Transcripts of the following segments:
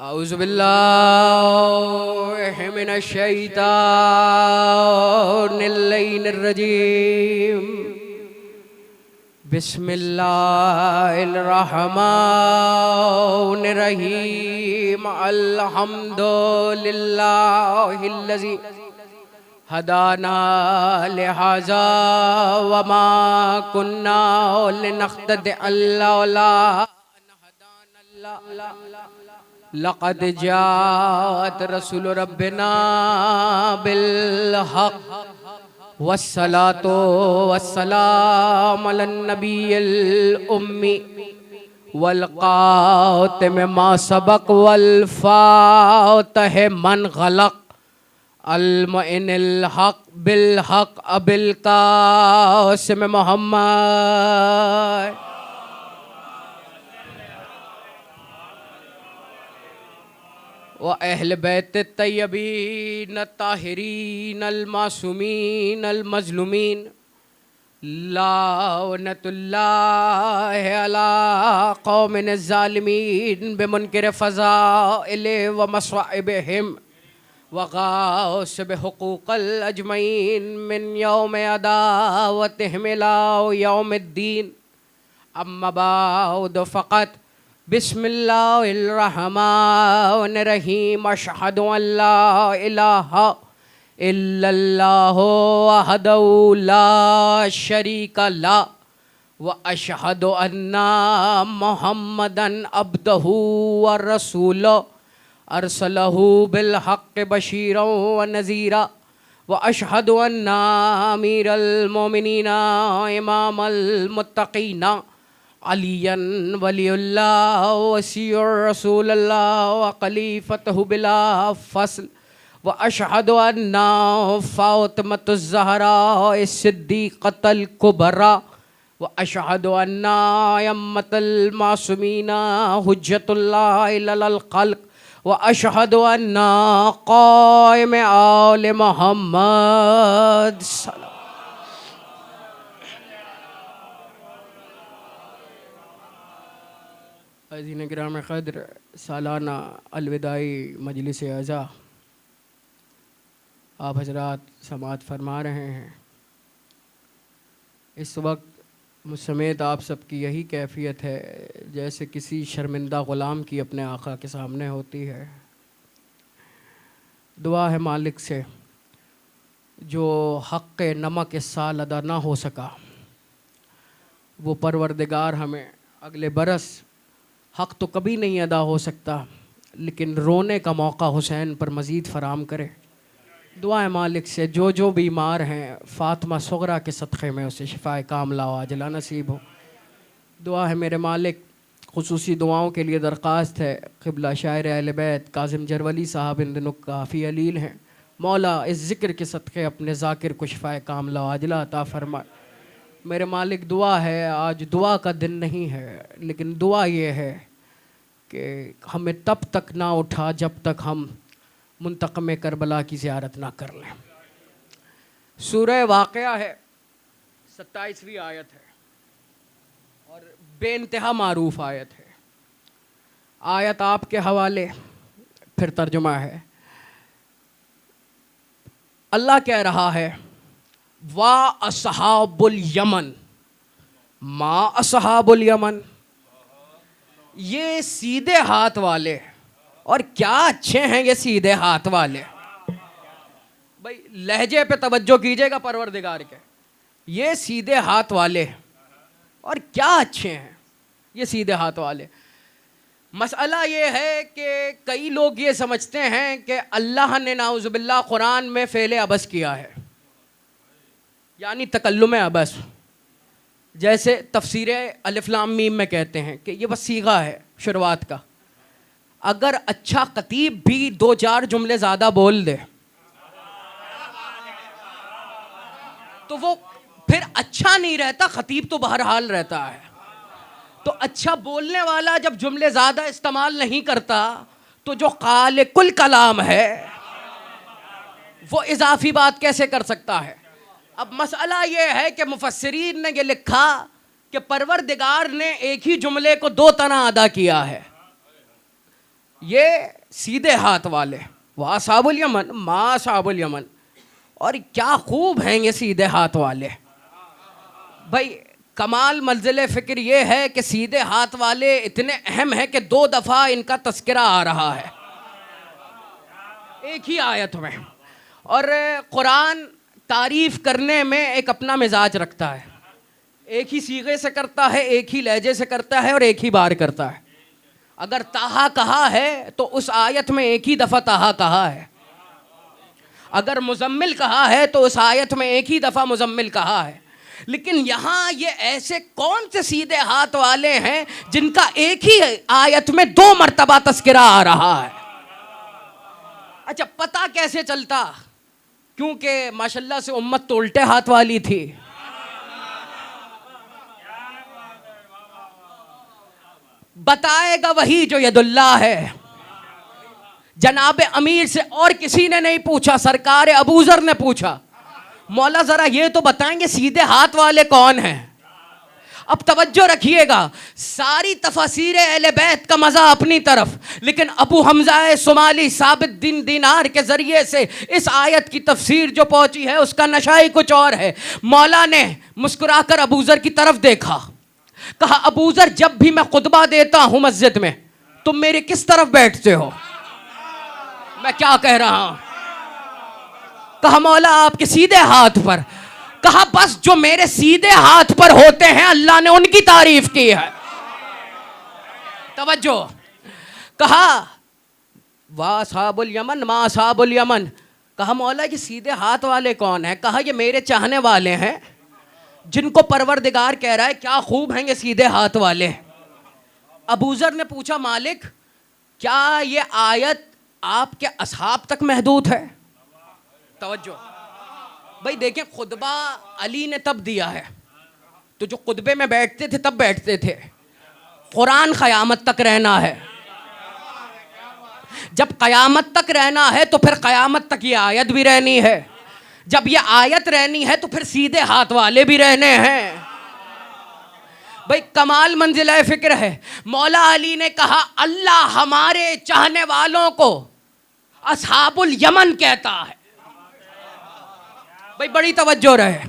औज़ुबिल्लाहि मिनश्शैतानिर्रजीम। बिस्मिल्लाहिर्रहमानिर्रहीम। अल्हम्दुलिल्लाहिल्लज़ी हदाना लिहाज़ा वमा कुन्ना लिनख्तदिअ लौला अन हदानल्लाह। लक़द जाअत रसूल रब्बिना बिल हक़ वस्सलातो वस्सलाम अलन नबिय्यिल उम्मी वल क़ातिम मा सबक़ वल फ़ातिह मन ग़लक़ अल मुइनिल हक़ बिल हक़ अबिल क़ासिम मुहम्मद। व अहल बैत तय्यबीन ताहिरीन अल मासूमीन अल मज़लूमीन लानतुल्लाहि अला क़ौमिन ज़ालिमीन बिमुनकिर फ़ज़ाइल व मस्वाइबिहिम व गासिब हुक़ूक़ल अजमईन मिन यौम अदावतिहिम इला यौमिद्दीन। अम्मा बाद फ़क़त बिस्मिल्लाहिर्रहमानिर्रहीम। अशहदु अल्ला इलाहा इल्लल्लाहु वहदहु ला शरीका ला व अशहदु अन्ना मुहम्मदन अब्दहु व रसूलुहु अरसलहु बिल हक़्क़ि बशीरन व नज़ीरा व अशहदु अन्ना अमीरल मोमिनीना इमामल मुत्तक़ीना अलियन वलियुल्लाह वसीयुर रसूलुल्लाह व खलीफतहु बिला फ़स्ल व अशहदु अन्ना फ़ातिमतुज़ ज़हरा सिद्दीक़तुल कुबरा व अशहदु अन्ना अम्मतुल मासूमीना हुज्जतुल्लाहि लल ख़ल्क़ व अशहदु अन्ना क़ाइम आले मोहम्मद अज़ीज़ किराम क़द्र सालाना अलविदाई मजलिस अज़ा आप हज़रात समाअत फरमा रहे हैं। इस वक्त मुझ समेत आप सबकी यही कैफ़ियत है जैसे किसी शर्मिंदा ग़ुलाम की अपने आका के सामने होती है। दुआ है मालिक से जो हक़ नमक इस साल अदा ना हो सका वो परवरदिगार हमें अगले बरस हक़ तो कभी नहीं अदा हो सकता लेकिन रोने का मौका हुसैन पर मज़ीद फ़राम करे। दुआ है मालिक से जो बीमार हैं फ़ातिमा सुग़रा के सदक़े में उसे शिफ़ाए कामिला व आजिला नसीब हो। दुआ है मेरे मालिक ख़ुसूसी दुआओं के लिए दरख्वास्त है। क़िबला शायर अहले बैत काज़िम जरवली साहब इन दिनों काफ़ी अलील हैं। मौला इस ज़िक्र के सदक़े अपने ज़ाकिर को शिफ़ाए कामिला व आजिला अता फ़रमा। मेरे मालिक दुआ है, आज दुआ का दिन नहीं है लेकिन दुआ ये है कि हमें तब तक ना उठा जब तक हम मुंतक़म करबला की ज़ियारत ना कर लें। सूरह वाक़िया है, 27वीं आयत है और बेइंतहा मारूफ़ आयत है। आयत आपके हवाले, फिर तर्जुमा है। अल्लाह कह रहा है वा असहाबुल यमन मा असहाबुल यमन, ये सीधे हाथ वाले, और क्या अच्छे हैं ये सीधे हाथ वाले। भाई लहजे पे तवज्जो कीजिएगा परवरदिगार के, ये सीधे हाथ वाले और क्या अच्छे हैं ये सीधे हाथ वाले। मसला ये है कि कई लोग ये समझते हैं कि अल्लाह ने नाउज़ुबिल्लाह कुरान में फ़ेले अबस किया है, यानी तकल्लुम अबस, जैसे तफसीर अलिफ लाम मीम में कहते हैं कि ये बस सीगा है शुरुआत का। अगर अच्छा खतीब भी 2-4 जुमले ज़्यादा बोल दे तो वो फिर अच्छा नहीं रहता, खतीब तो बहरहाल रहता है। तो अच्छा बोलने वाला जब जुमले ज़्यादा इस्तेमाल नहीं करता तो जो काले कुल कलाम है वो इजाफी बात कैसे कर सकता है। अब मसला ये है कि मुफस्सिरीन ने ये लिखा कि परवरदिगार ने एक ही जुमले को 2 तरह अदा किया है। ये सीधे हाथ वाले, वाह साबुल यमन माँ साबुल यमन, और क्या खूब हैं ये सीधे हाथ वाले। भाई कमाल मंजिल फ़िक्र ये है कि सीधे हाथ वाले इतने अहम हैं कि 2 दफ़ा इनका तस्करा आ रहा है एक ही आयत में। और कुरान तारीफ़ करने में एक अपना मिजाज रखता है, एक ही सीगे से करता है, एक ही लहजे से करता है और एक ही बार करता है। अगर ताहा कहा है तो उस आयत में एक ही दफ़ा ताहा कहा है, अगर मुजम्मिल कहा है तो उस आयत में एक ही दफ़ा मुजम्मिल कहा है। लेकिन यहाँ ये ऐसे कौन से सीधे हाथ वाले हैं जिनका एक ही आयत में 2 मरतबा तस्करा आ रहा है। अच्छा, पता कैसे चलता? क्योंकि माशाल्लाह से उम्मत तो उल्टे हाथ वाली थी। बताएगा वही जो यदुल्लाह है। जनाब अमीर से और किसी ने नहीं पूछा, सरकार अबूजर ने पूछा, मौला ज़रा ये तो बताएंगे सीधे हाथ वाले कौन हैं। अब तवज्जो रखिएगा, सारी तफसीर अहले बैत का मज़ा अपनी तरफ, लेकिन अबू हमज़ा सुमाली साबित दिन दीनार के ज़रिए से इस आयत की तफसीर जो पहुँची है उसका नशा ही कुछ और है। मौला ने मुस्कुराकर अबूज़र की तरफ देखा, कहा अबूज़र जब भी मैं खुतबा देता हूँ मस्जिद में तुम मेरे किस तरफ बैठते हो? मैं क्या कह रहा हूँ? कहा मौला आपके सीधे हाथ पर। कहा बस जो मेरे सीधे हाथ पर होते हैं अल्लाह ने उनकी तारीफ की है। तवज्जो। कहा वाह साबुल यमन मा साबुल यमन। कहा मौला ये सीधे हाथ वाले कौन है? कहा ये मेरे चाहने वाले हैं जिनको परवरदिगार कह रहा है क्या खूब हैं ये सीधे हाथ वाले। अबूजर ने पूछा मालिक क्या ये आयत आपके असहाब तक महदूद है? तवज्जो भाई देखें, खुतबा अली ने तब दिया है तो जो खुतबे में बैठते थे तब बैठते थे। कुरान क़यामत तक रहना है, जब क़यामत तक रहना है तो फिर क़यामत तक ये आयत भी रहनी है, जब ये आयत रहनी है तो फिर सीधे हाथ वाले भी रहने हैं। भाई कमाल मंजिल फ़िक्र है। मौला अली ने कहा अल्लाह हमारे चाहने वालों को असहाबुल यमन कहता है। भाई बड़ी तवज्जो रहे,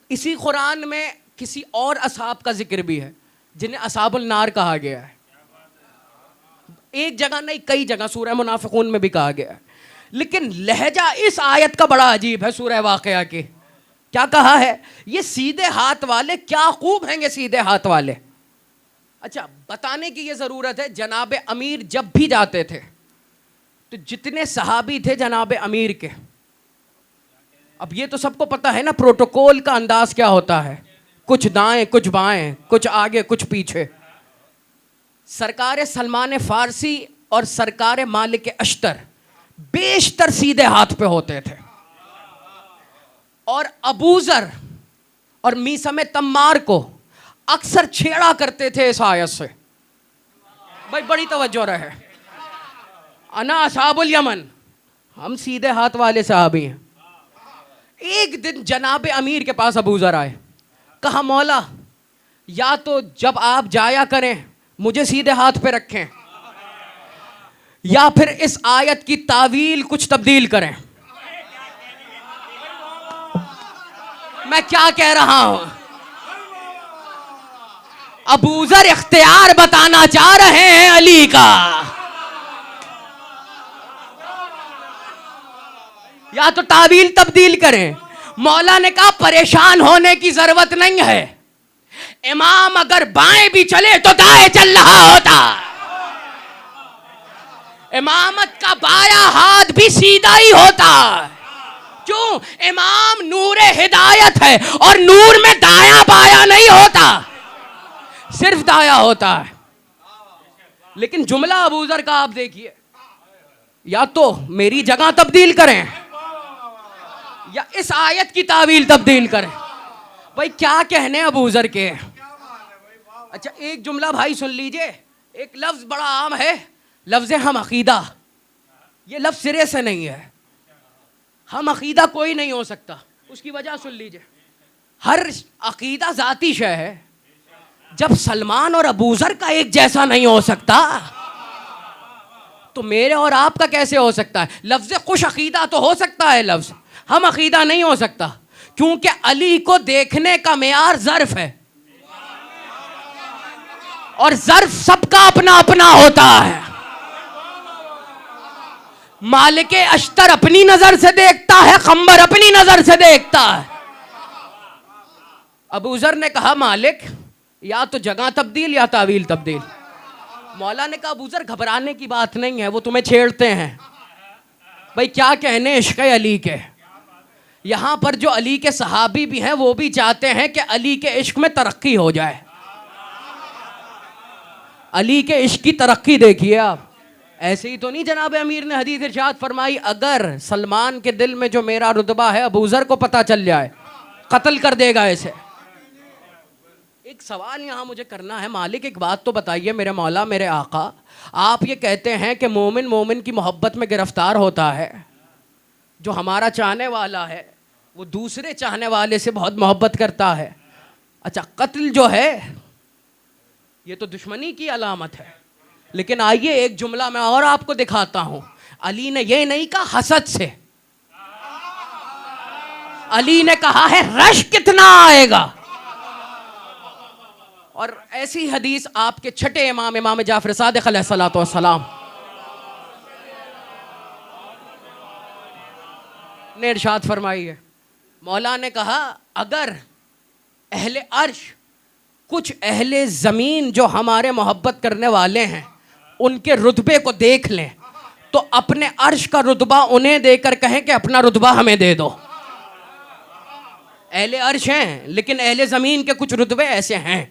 इसी कुरान में किसी और असहाब का जिक्र भी है जिन्हें असहाबुल नार कहा गया है। एक जगह नहीं कई जगह सूरह मुनाफिकून में भी कहा गया है, लेकिन लहजा इस आयत का बड़ा अजीब है। सूरह वाक़िया के क्या कहा है? ये सीधे हाथ वाले क्या खूब हैं ये सीधे हाथ वाले। अच्छा, बताने की ये ज़रूरत है, जनाब अमीर जब भी जाते थे तो जितने सहाबी थे जनाब अमीर के, अब ये तो सबको पता है ना प्रोटोकॉल का अंदाज क्या होता है, कुछ दाएं कुछ बाएं, कुछ आगे कुछ पीछे। सरकार सलमान फ़ारसी और सरकार मालिक अश्तर बेशतर सीधे हाथ पे होते थे, और अबूजर और मीसम तम्मार को अक्सर छेड़ा करते थे इस आयत से। भाई बड़ी तवज्जो रहे, अना असहाबुल यमन, हम सीधे हाथ वाले साहबी हैं। एक दिन जनाब अमीर के पास अबूजर आए, कहा मौला या तो जब आप जाया करें मुझे सीधे हाथ पे रखें या फिर इस आयत की तावील कुछ तब्दील करें। मैं क्या कह रहा हूं? अबूजर इख्तियार बताना चाह रहे हैं अली का, या तो तावील तब्दील करें। मौला ने कहा परेशान होने की जरूरत नहीं है, इमाम अगर बाएं भी चले तो दाएं चल रहा होता, इमामत का बायां हाथ भी सीधा ही होता। क्यों? इमाम नूरे हिदायत है और नूर में दाया बाया नहीं होता, सिर्फ दाया होता है। लेकिन जुमला अबूजर का आप देखिए, या तो मेरी जगह तब्दील करें या इस आयत की तावील तब्दील करें। भाई क्या कहने अबूजर के। अच्छा एक जुमला भाई सुन लीजिए, एक लफ्ज बड़ा आम है, लफ्ज हम अकीदा। ये लफ्ज सिरे से नहीं है, हम अकीदा कोई नहीं हो सकता। उसकी वजह सुन लीजिए, हर अकीदा जाती शय है, जब सलमान और अबूजर का एक जैसा नहीं हो सकता तो मेरे और आपका कैसे हो सकता है? लफ्ज़ खुश अकीदा तो हो सकता है लफ्ज़, हम अकीदा नहीं हो सकता, क्योंकि अली को देखने का मेयार ज़र्फ है, और ज़र्फ सबका अपना अपना होता है। मालिक अश्तर अपनी नजर से देखता है, खंबर अपनी नजर से देखता है। अबू ज़र ने कहा मालिक या तो जगह तब्दील या तावील तब्दील। मौला ने कहा अबू ज़र घबराने की बात नहीं है, वो तुम्हें छेड़ते हैं। भाई क्या कहने इश्क़ अली के, यहां पर जो अली के सहाबी भी हैं वो भी चाहते हैं कि अली के इश्क में तरक्की हो जाए। अली के इश्क की तरक्की देखिए आप। ऐसे ही तो नहीं जनाब अमीर ने हदीस इरशाद फरमाई, अगर सलमान के दिल में जो मेरा रुतबा है अबू ज़र को पता चल जाए, कत्ल कर देगा इसे। एक सवाल यहाँ मुझे करना है, मालिक एक बात तो बताइए मेरे मौला मेरे आका, आप ये कहते हैं कि मोमिन मोमिन की मोहब्बत में गिरफ्तार होता है, जो हमारा चाहने वाला है वो दूसरे चाहने वाले से बहुत मोहब्बत करता है। अच्छा कत्ल जो है ये तो दुश्मनी की अलामत है, लेकिन आइए एक जुमला मैं और आपको दिखाता हूं। अली ने ये नहीं कहा हसद से, अली ने कहा है रश कितना आएगा। और ऐसी हदीस आपके छठे इमाम इमाम जाफर सादिक अलैहिस्सलातु वस्सलाम ने इरशाद फरमाई है। मौला ने कहा अगर अहले अर्श कुछ अहले ज़मीन जो हमारे मोहब्बत करने वाले हैं उनके रुतबे को देख लें तो अपने अर्श का रुतबा उन्हें देकर कहें कि अपना रुतबा हमें दे दो। अहले अर्श हैं लेकिन अहले ज़मीन के कुछ रुतबे ऐसे हैं।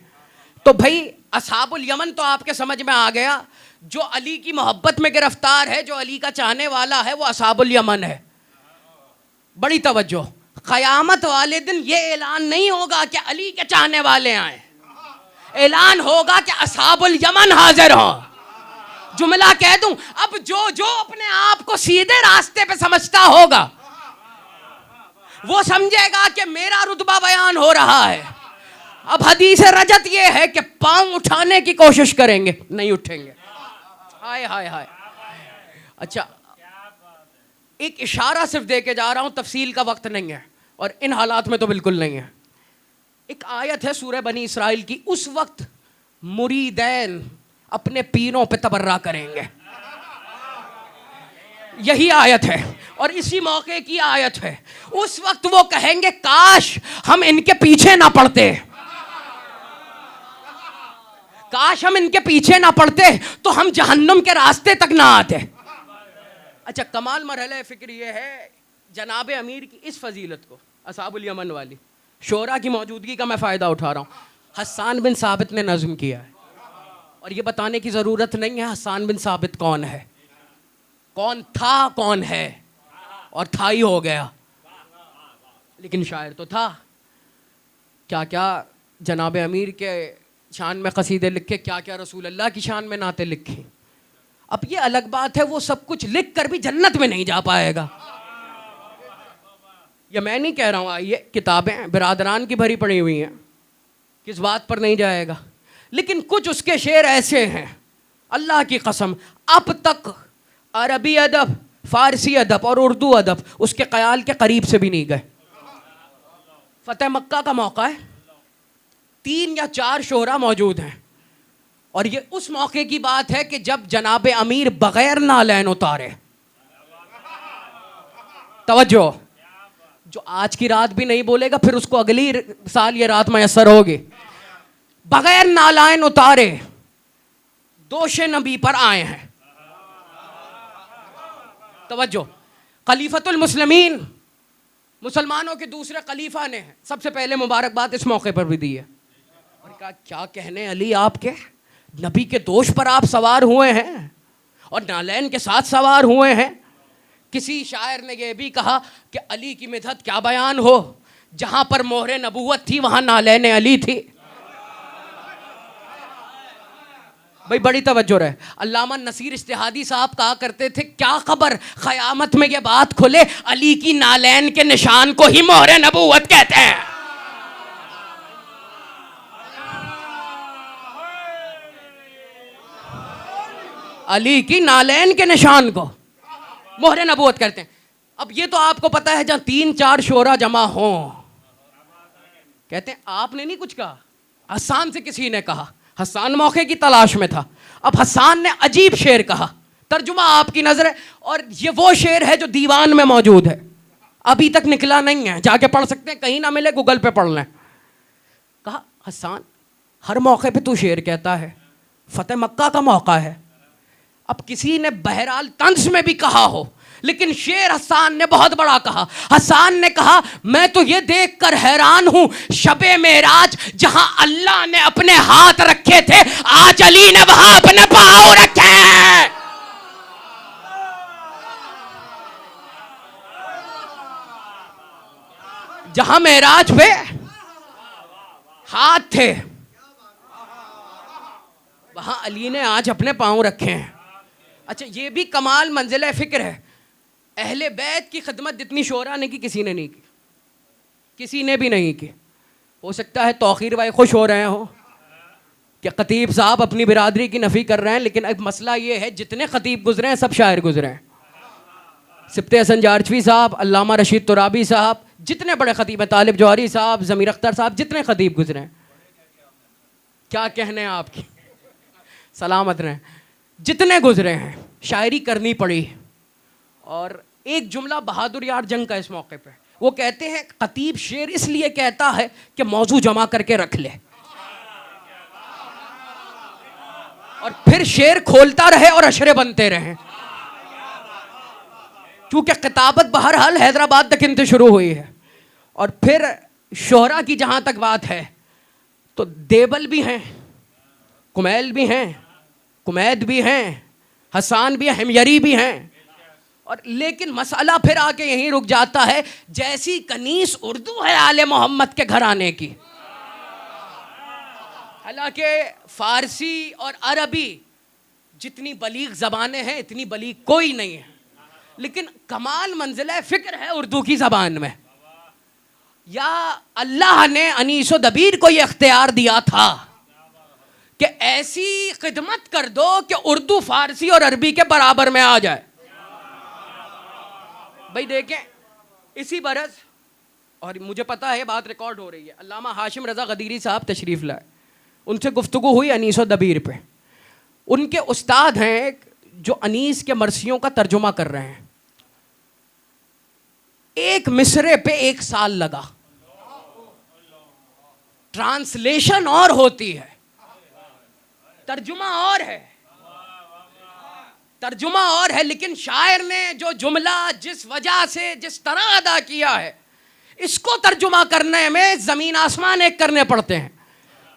तो भाई असहाबुल यमन तो आपके समझ में आ गया, जो अली की मोहब्बत में गिरफ्तार है, जो अली का चाहने वाला है वो असहाबुल यमन है। बड़ी तवज्जो, क़यामत वाले दिन ये ऐलान नहीं होगा कि अली के चाहने वाले आए, ऐलान होगा कि असहाबुल यमन हाजिर हो। जुमला कह दूं, अब जो जो अपने आप को सीधे रास्ते पे समझता होगा वो समझेगा कि मेरा रुतबा बयान हो रहा है। अब हदीस रजत ये है कि पांव उठाने की कोशिश करेंगे, नहीं उठेंगे। हाय हाय हाय। अच्छा एक इशारा सिर्फ दे के जा रहा हूं, तफसील का वक्त नहीं है और इन हालात में तो बिल्कुल नहीं है। एक आयत है सूरह बनी इसराइल की, उस वक्त मुरीदैन अपने पीरों पे तबर्रा करेंगे, यही आयत है और इसी मौके की आयत है। उस वक्त वो कहेंगे काश हम इनके पीछे ना पड़ते, काश हम इनके पीछे ना पड़ते तो हम जहन्नुम के रास्ते तक ना आते। अच्छा कमाल मरहला फिक्र ये है जनाब अमीर की इस फजीलत को, असहाबुल यमन वाली शोरा की मौजूदगी का मैं फ़ायदा उठा रहा हूँ। हस्सान बिन साबित ने नज़्म किया है और ये बताने की ज़रूरत नहीं है हस्सान बिन साबित कौन है, कौन था कौन है, और था ही हो गया, लेकिन शायर तो था। क्या क्या जनाब अमीर के शान में कसीदे लिखे, क्या क्या रसूल अल्लाह की शान में नाते लिखे। अब ये अलग बात है वो सब कुछ लिख कर भी जन्नत में नहीं जा पाएगा, ये मैं नहीं कह रहा हूँ। आइए किताबें बिरादरान की भरी पड़ी हुई हैं, किस बात पर नहीं जाएगा, लेकिन कुछ उसके शेर ऐसे हैं अल्लाह की कसम अब तक अरबी अदब, फ़ारसी अदब और उर्दू अदब उसके ख़याल के करीब से भी नहीं गए। फ़तेह मक्का का मौका है, 3 या 4 शोहरा मौजूद हैं और ये उस मौके की बात है कि जब जनाब अमीर बग़ैर नालैन उतारे, तवज्जो, जो आज की रात भी नहीं बोलेगा फिर उसको अगली साल ये रात मैसर होगी, बग़ैर नालैन उतारे दोष नबी पर आए हैं। तवज्जो, खलीफतुल मुस्लिमीन मुसलमानों के दूसरे खलीफा ने सबसे पहले मुबारकबाद इस मौके पर भी दी है और कहा क्या कहने अली आपके नबी के दोष पर आप सवार हुए हैं और नालैन के साथ सवार हुए हैं। किसी शायर ने यह भी कहा कि अली की मिदहत क्या बयान हो, जहां पर मोहरे नबूवत थी वहां नालैन अली थी। भाई बड़ी तवज्जो रहे, अल्लामा नसीर इज्तिहादी साहब कहा करते थे क्या खबर क़यामत में ये बात खुले अली की नालैन के निशान को ही मोहरे नबूवत कहते हैं। अली की नालैन के निशान को मोहरे नबूवत करते हैं। अब ये तो आपको पता है, जहां 3-4 शोरा जमा हों, कहते हैं आपने नहीं कुछ कहा, हसन से किसी ने कहा, हसन मौके की तलाश में था, अब हसन ने अजीब शेर कहा, तर्जुमा आपकी नजर है, और ये वो शेर है जो दीवान में मौजूद है, अभी तक निकला नहीं है, जाके पढ़ सकते हैं, कहीं ना मिले गूगल पे पढ़ लें। कहा हसन हर मौके पे तू शेर कहता है, फतेह मक्का का मौका है। अब किसी ने बहरहाल तंज में भी कहा हो, लेकिन शेर हसन ने बहुत बड़ा कहा। हसन ने कहा मैं तो ये देखकर हैरान हूं, शबे मेराज जहां अल्लाह ने अपने हाथ रखे थे, आज अली ने वहां अपने पांव रखे हैं। जहां मेराज पे हाथ थे, वहां अली ने आज अपने पांव रखे हैं। अच्छा, ये भी कमाल मंजिल फिक्र है, अहले बैत की खिदमत जितनी शोरा ने की, किसी ने नहीं की, किसी ने भी नहीं की। हो सकता है तौकीर भाई खुश हो रहे हो कि खतीब साहब अपनी बिरादरी की नफ़ी कर रहे हैं, लेकिन अब मसला ये है जितने खतीब गुजरे हैं सब शायर गुजरे हैं। सिब्ते हसन जारचवी साहब, अल्लामा रशीद तुराबी साहब, जितने बड़े खतीब हैं, तालिब जौहरी साहब, ज़मीर अख्तर साहब, जितने खतीब गुजरे हैं, क्या कहने हैं आपकी, सलामत रहें, जितने गुजरे हैं, शायरी करनी पड़ी। और एक जुमला बहादुर यार जंग का इस मौके पे, वो कहते हैं खतीब शेर इसलिए कहता है कि मौजू जमा करके रख ले, और फिर शेर खोलता रहे और अशरे बनते रहे। क्योंकि किताबत बहरहाल हैदराबाद तक इनसे शुरू हुई है, और फिर शोहरा की जहां तक बात है तो देबल भी हैं, कुमैल भी हैं, कुमैद भी हैं, हसान भी हैं, हिमयरी भी हैं। और लेकिन मसाला फिर आके यहीं रुक जाता है, जैसी कनीस उर्दू है आले मोहम्मद के घराने की, हालांकि फारसी और अरबी जितनी बलीग ज़बानें हैं इतनी बलीग कोई नहीं है, लेकिन कमाल मंजिल फ़िक्र है उर्दू की ज़बान में। या अल्लाह ने अनीस व दबीर को ये इख्तियार दिया था कि ऐसी खिदमत कर दो कि उर्दू फारसी और अरबी के बराबर में आ जाए। भाई देखें, इसी बरस, और मुझे पता है बात रिकॉर्ड हो रही है, अल्लामा हाशिम रज़ा गदीरी साहब तशरीफ़ लाए, उनसे गुफ्तगू हुई अनीस व दबीर पे। उनके उस्ताद हैं जो अनीस के मरसियों का तर्जुमा कर रहे हैं, एक मिसरे पे 1 साल लगा, ट्रांसलेशन और होती है, तर्जुमा और है, तर्जुमा और है, लेकिन शायर ने जो जुमला जिस वजह से जिस तरह अदा किया है, इसको तर्जुमा करने में ज़मीन आसमान एक करने पड़ते हैं।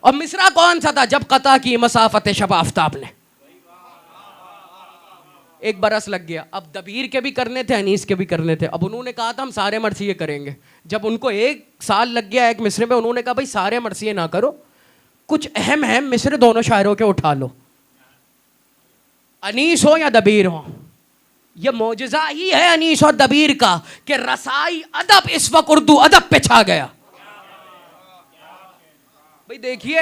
और मिसरा कौन सा था, जब कता की मसाफत शब आफ्ताब ने, 1 बरस लग गया। अब दबीर के भी करने थे, अनीस के भी करने थे। अब उन्होंने कहा था हम सारे मरसिये करेंगे, जब उनको 1 साल लग गया एक मिसरे में, उन्होंने कहा भाई सारे मरसिये ना करो, कुछ अहम अहम मिसरे दोनों शायरों के उठा लो, अनीस हो या दबीर हो। यह मौजज़ा ही है अनीस और दबीर का कि रसाई अदब इस वक्त उर्दू अदब पे छा गया। भाई देखिए,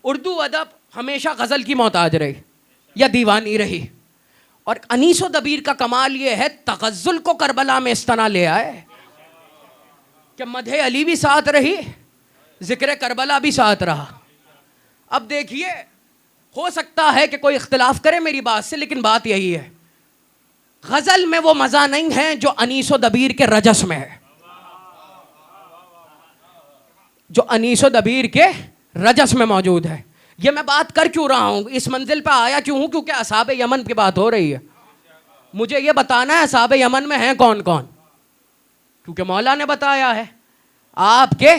उर्दू अदब हमेशा गज़ल की मोहताज रही या दीवानी रही, और अनीस और दबीर का कमाल ये है तगज़्ज़ुल को करबला में इस तरह ले आए कि मदहे अली भी साथ रही, ज़िक्र करबला भी साथ रहा। अब देखिए, हो सकता है कि कोई इख्तिलाफ करे मेरी बात से, लेकिन बात यही है, गज़ल में वो मज़ा नहीं है जो अनीस व दबीर के रजस में है, जो अनीस व दबीर के रजस में मौजूद है। ये मैं बात कर क्यों रहा हूँ, इस मंजिल पे आया क्यों हूँ, क्योंकि असहाब यमन की बात हो रही है। मुझे ये बताना है असहाब यमन में हैं कौन कौन, क्योंकि मौला ने बताया है। आपके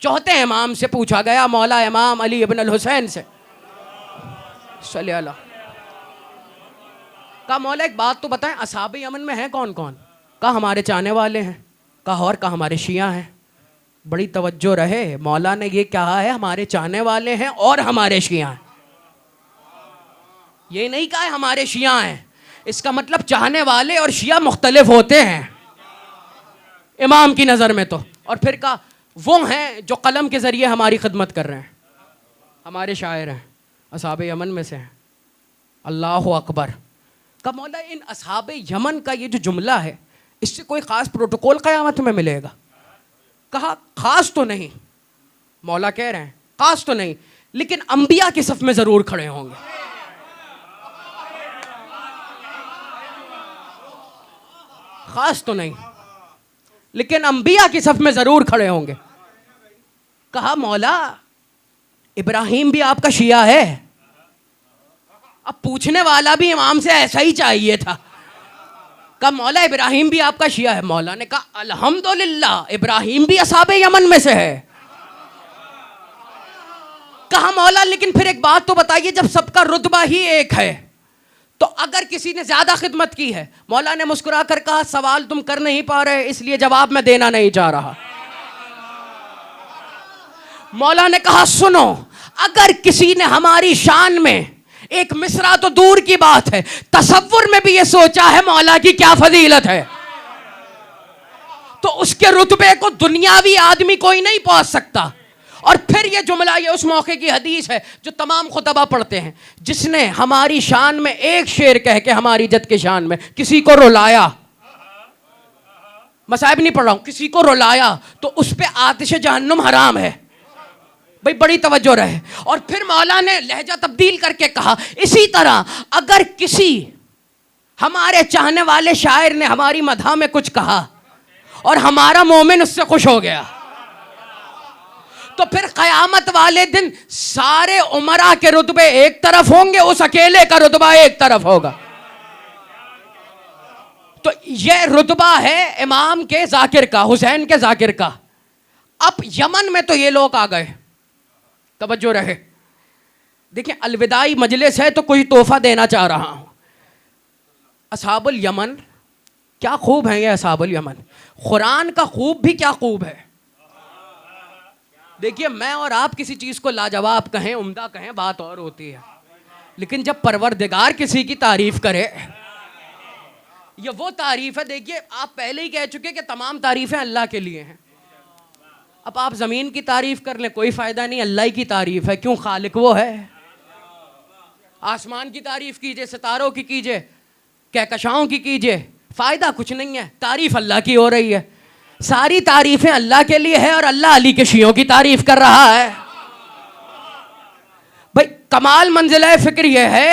चौथे इमाम से पूछा गया, मौला इमाम अली इब्न अल हुसैन से, सल्लल्लाहु अलैहि वसल्लम, कहा मौला एक बात तो बताएं, असहाब यमन में हैं कौन कौन। कहा हमारे चाहने वाले हैं। कहा और, कहा हमारे शिया हैं। बड़ी तवज्जो रहे, मौला ने ये कहा है हमारे चाहने वाले हैं और हमारे शिया हैं, ये नहीं कहा है हमारे शिया हैं। इसका मतलब चाहने वाले और शिया मुख्तलिफ होते हैं इमाम की नज़र में तो। और फिर कहा वो हैं जो कलम के ज़रिए हमारी खिदमत कर रहे हैं, हमारे शायर हैं, असहाब यमन में से हैं। अल्लाह अकबर। कहा मौला इन असहाबे यमन का ये जो जुमला है इससे कोई ख़ास प्रोटोकॉल क़यामत में मिलेगा? कहा ख़ास तो नहीं। मौला कह रहे हैं ख़ास तो नहीं, लेकिन अंबिया की सफ में ज़रूर खड़े होंगे। ख़ास तो नहीं, लेकिन अंबिया की सफ में ज़रूर खड़े होंगे। कहा मौला इब्राहिम भी आपका शिया है? अब पूछने वाला भी इमाम से ऐसा ही चाहिए था। कहा मौला इब्राहिम भी आपका शिया है? मौला ने कहा अल्हम्दुलिल्लाह इब्राहिम भी असहाबे यमन में से है। कहा मौला लेकिन फिर एक बात तो बताइए, जब सबका रुतबा ही एक है तो अगर किसी ने ज्यादा खिदमत की है? मौला ने मुस्कुरा कर कहा सवाल तुम कर नहीं पा रहे इसलिए जवाब मैं देना नहीं चाह रहा। मौला ने कहा सुनो, अगर किसी ने हमारी शान में एक मिसरा तो दूर की बात है, तसव्वुर में भी ये सोचा है मौला की क्या फजीलत है, तो उसके रुतबे को दुनियावी आदमी कोई नहीं पहुंच सकता। और फिर ये जुमला, ये उस मौके की हदीस है जो तमाम खुतबा पढ़ते हैं, जिसने हमारी शान में एक शेर कह के हमारी इज्जत की शान में किसी को रुलाया, मसाइब नहीं पढ़ रहा हूं, किसी को रुलाया तो उस पे आतिश जहन्नुम हराम है। भाई बड़ी तवज्जो रहे। और फिर मौला ने लहजा तब्दील करके कहा इसी तरह अगर किसी हमारे चाहने वाले शायर ने हमारी मदह में कुछ कहा और हमारा मोमिन उससे खुश हो गया, तो फिर क़यामत वाले दिन सारे उमरा के रुतबे एक तरफ होंगे, उस अकेले का रुतबा एक तरफ होगा। तो यह रुतबा है इमाम के जाकिर का, हुसैन के जाकिर का। अब यमन में तो ये लोग आ गए, तवज्जो रहे। देखिए अलविदाई मजलिस है तो कोई तोहफा देना चाह रहा हूं। असहाबुल यमन क्या खूब है, ये असहाबुल यमन कुरान का खूब भी क्या खूब है। देखिए मैं और आप किसी चीज को लाजवाब कहें, उम्दा कहें, बात और होती है, लेकिन जब परवरदिगार किसी की तारीफ करे, ये वो तारीफ है। देखिए आप पहले ही कह चुके कि तमाम तारीफें अल्लाह के लिए हैं। अब आप जमीन की तारीफ कर लें कोई फायदा नहीं, अल्लाह की तारीफ है, क्यों खालिक वो है। आसमान की तारीफ कीजिए, सितारों की कीजिए, कहकशाओं की कीजिए, फायदा कुछ नहीं है, तारीफ अल्लाह की हो रही है। सारी तारीफें अल्लाह के लिए है और अल्लाह अली के शियों की तारीफ कर रहा है। भाई कमाल मंजिला फिक्र ये है,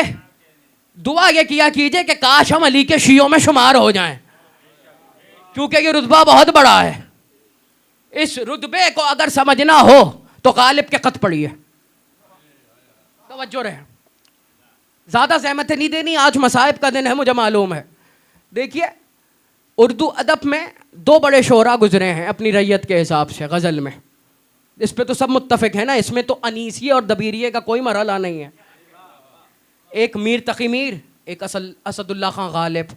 दुआ ये किया कीजिए कि काश हम अली के शियों में शुमार हो जाएं, क्योंकि ये रुतबा बहुत बड़ा है। इस रुतबे को अगर समझना हो तो गालिब के खत पढ़िए। तवज्जो रहे, ज्यादा ज़हमत नहीं देनी, आज मसाइब का दिन है मुझे मालूम है। देखिए उर्दू अदब में दो बड़े शोरा गुजरे हैं अपनी रैयत के हिसाब से गज़ल में, इस पे तो सब मुत्तफिक है ना, इसमें तो अनीसिये और दबीरिये का कोई मरहला नहीं है। एक मीर तकी मीर, एक असदुल्ला खां गालिब,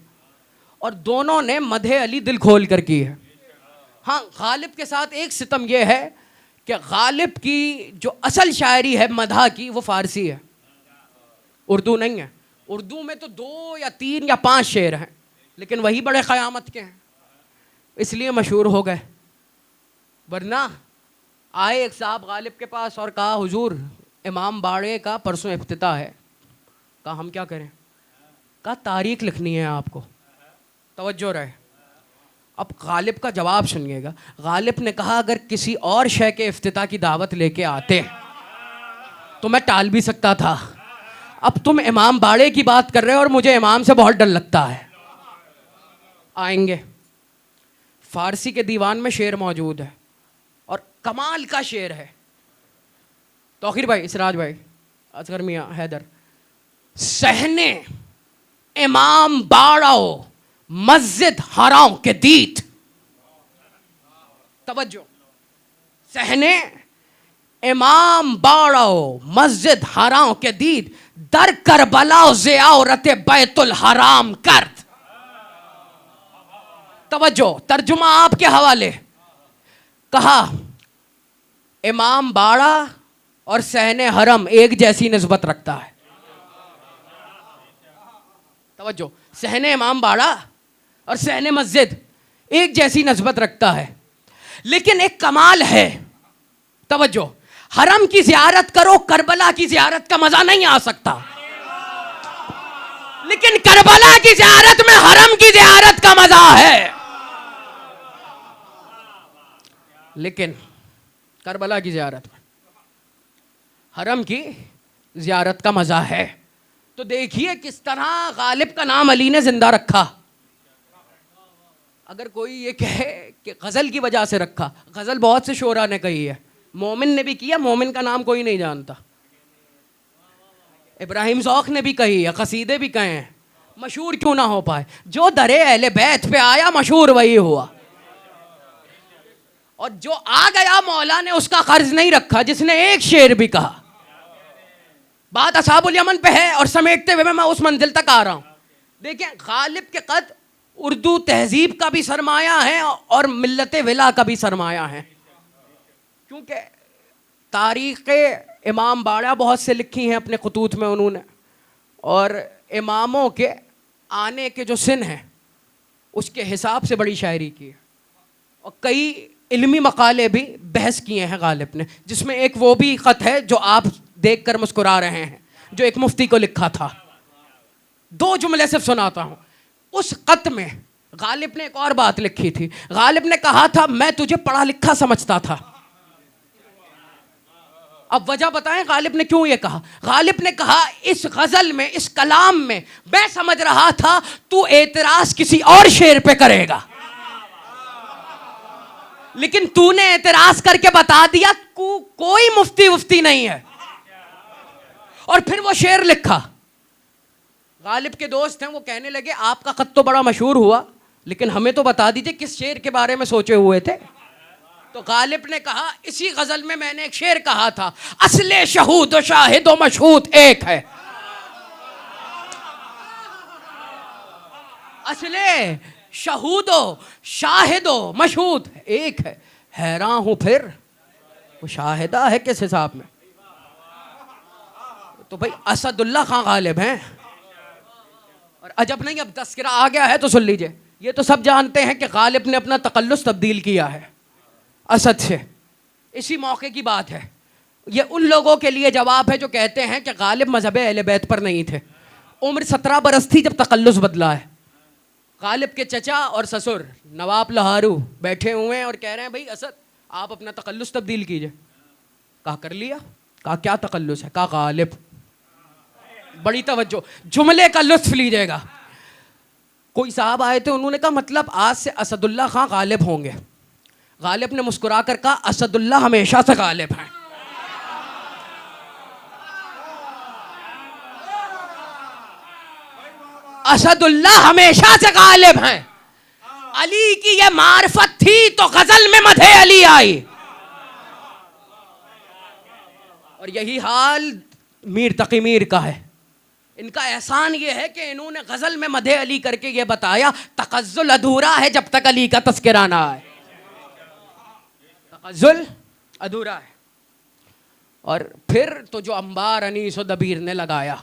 और दोनों ने मदहे अली दिल खोल कर की है। हाँ गालिब के साथ एक सितम यह है कि गालिब की जो असल शायरी है मदह की वो फ़ारसी है, उर्दू नहीं है। उर्दू में तो 2 या 3 या 5 शेर हैं, लेकिन वही बड़े क़यामत के हैं, इसलिए मशहूर हो गए। वरना आए एक साहब गालिब के पास और कहा हुजूर इमाम बाड़े का परसों इफ्तिताह है। कहा हम क्या करें? कहा तारीख लिखनी है आपको। तवज्जो रहे, अब गालिब का जवाब सुनिएगा। गालिब ने कहा अगर किसी और शय के इफ्तिताह की दावत लेके आते तो मैं टाल भी सकता था, अब तुम इमाम बाड़े की बात कर रहे हो और मुझे इमाम से बहुत डर लगता है। आएंगे, फारसी के दीवान में शेर मौजूद है और कमाल का शेर है। तौकीर भाई, इसराज भाई, असगर मियाँ हैदर, सहने इमाम बाड़ाओ मस्जिद हराम के दीद। तवज्जो, सहने इमाम बाड़ाओ मस्जिद हराम के दीद, दर करबला ज़ियारत बैतुल हराम करद। तवज्जो, तर्जुमा आपके हवाले। कहा इमाम बाड़ा और सहने हरम एक जैसी निस्बत रखता है। तवज्जो, सहने इमाम बाड़ा और सहने मस्जिद एक जैसी निस्बत रखता है, लेकिन एक कमाल है। तवज्जो, हरम की ज़ियारत करो, करबला की ज़ियारत का मजा नहीं आ सकता, लेकिन करबला की ज़ियारत में हरम की ज़ियारत का मजा है। लेकिन करबला की ज़ियारत में हरम की ज़ियारत का मजा है। तो देखिए किस तरह गालिब का नाम अली ने जिंदा रखा। अगर कोई ये कहे कि गज़ल की वजह से रखा, गज़ल बहुत से शोरा ने कही है, मोमिन ने भी किया, मोमिन का नाम कोई नहीं जानता। इब्राहिम ज़ौक़ ने भी कही है, कसीदे भी कहे हैं, मशहूर क्यों ना हो पाए। जो दरे अहले बैत पे आया मशहूर वही हुआ। और जो आ गया मौला ने उसका कर्ज नहीं रखा, जिसने एक शेर भी कहा। बात असहाबुल यमन पे है और समेटते हुए मैं उस मंजिल तक आ रहा हूं। देखिए गालिब के कद उर्दू तहजीब का भी सरमाया है और मिल्लत विला का भी सरमाया है। क्योंकि तारीख़ इमाम बाड़ा बहुत से लिखी हैं अपने खतूत में उन्होंने, और इमामों के आने के जो सिन हैं उसके हिसाब से बड़ी शायरी की है। और कई इल्मी मकाले भी बहस किए हैं गालिब ने, जिसमें एक वो भी ख़त है जो आप देख कर मुस्कुरा रहे हैं, जो एक मुफ्ती को लिखा था। 2 जुमले सिर्फ सुनाता हूँ। उस ख़त में गालिब ने एक और बात लिखी थी। गालिब ने कहा था मैं तुझे पढ़ा लिखा समझता था। अब वजह बताएं गालिब ने क्यों ये कहा। गालिब ने कहा इस गज़ल में, इस कलाम में मैं समझ रहा था तू एतराज़ किसी और शेर पे करेगा, लेकिन तूने एतराज़ करके बता दिया कोई मुफ्ती वुफ्ती नहीं है, और फिर वो शेर लिखा। गालिब के दोस्त हैं, वो कहने लगे आपका खत तो बड़ा मशहूर हुआ, लेकिन हमें तो बता दीजिए किस शेर के बारे में सोचे हुए थे। तो गालिब ने कहा इसी गज़ल में मैंने एक शेर कहा था, असले शहूद व शाहिद व मशहूद एक है। असले शहूदो शाहिदो मशहूद एक है। हैरान हूं फिर वो शाहिदा है किस हिसाब में। तो भाई असदुल्ला खां गालिब हैं, और अजब नहीं अब तस्करा आ गया है तो सुन लीजिए। ये तो सब जानते हैं कि गालिब ने अपना तकल्लुस तब्दील किया है असद से। इसी मौके की बात है। ये उन लोगों के लिए जवाब है जो कहते हैं कि गालिब मजहब अहले बैत पर नहीं थे। उम्र 17 बरस थी जब तकल्लुस बदला है। गालिब के चचा और ससुर नवाब लहारू बैठे हुए हैं और कह रहे हैं भाई असद आप अपना तकल्लुस तब्दील कीजिए। कहा कर लिया। कहा क्या तकल्लुस है। कहा गालिब। बड़ी तवज्जो, जुमले का लुत्फ लीजिएगा। कोई साहब आए थे, उन्होंने कहा मतलब आज से असदुल्ला खां गालिब होंगे। गालिब ने मुस्कुरा कर कहा असदुल्ला हमेशा से गालिब हैं। असदुल्ला हमेशा से गालिब हैं। अली की ये मार्फत थी तो गजल में मधे अली आई। और यही हाल मीर तकी मीर का है। इनका एहसान ये है कि इन्होंने गजल में मधे अली करके ये बताया तकज्जुल अधूरा है जब तक अली का तस्करा ना आए। तकज्जुल अधूरा है। और फिर तो जो अंबार अनीस व दबीर ने लगाया,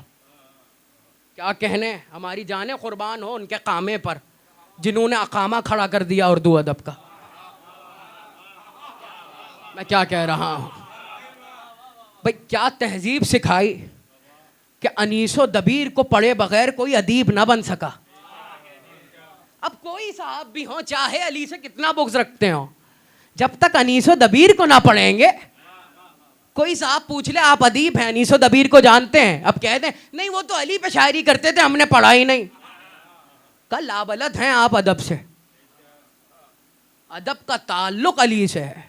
क्या कहने, हमारी जाने कुर्बान हो उनके कामे पर जिन्होंने अकामा खड़ा कर दिया उर्दू अदब का। मैं क्या कह रहा हूँ भाई, क्या तहजीब सिखाई कि अनीसो दबीर को पढ़े बगैर कोई अदीब ना बन सका। अब कोई साहब भी हो चाहे अली से कितना बुग़्ज़ रखते हो, जब तक अनीसो दबीर को ना पढ़ेंगे। कोई साहब पूछ ले आप अदीब हैं, अनीसो दबीर को जानते हैं, अब कह दें नहीं वो तो अली पे शायरी करते थे हमने पढ़ा ही नहीं। कल लाबलद हैं आप अदब से। अदब का ताल्लुक अली से है।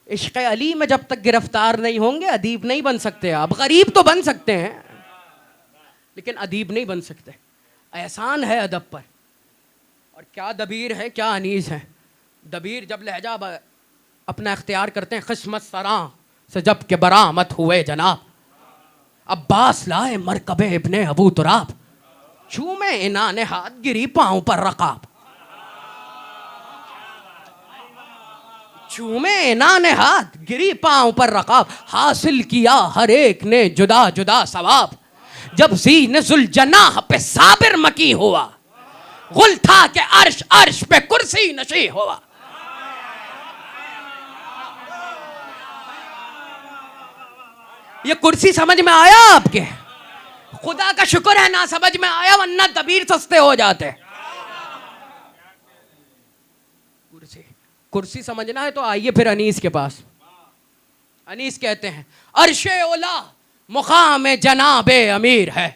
इश्क़ अली में जब तक गिरफ्तार नहीं होंगे अदीब नहीं बन सकते। आप गरीब तो बन सकते हैं लेकिन अदीब नहीं बन सकते। एहसान है अदब पर। और क्या दबीर है क्या अनीस है। दबीर जब लहजा अपना इख्तियार करते हैं, क़िस्मत सरां से जब के बरामत हुए जनाब, अब्बास लाए मरकबे इब्ने अबू तुराब, चूमे इनाने हाथ गिरी पाँव पर रकाब। चूमे इनाने हाथ गिरी पाँव पर रकाब, हासिल किया हर एक ने जुदा जुदा सवाब। जब ज़ीन ज़ुल्जनाह पे साबिर मकी हुआ, गुल था कि अर्श अर्श पे कुर्सी नशी हुआ। ये कुर्सी समझ में आया आपके? खुदा का शुक्र है ना समझ में आया, वरना दबीर सस्ते हो जाते। कुर्सी कुर्सी समझना है तो आइए फिर अनीस के पास। अनीस कहते हैं अर्शे ओला मुकाम जनाबे अमीर है।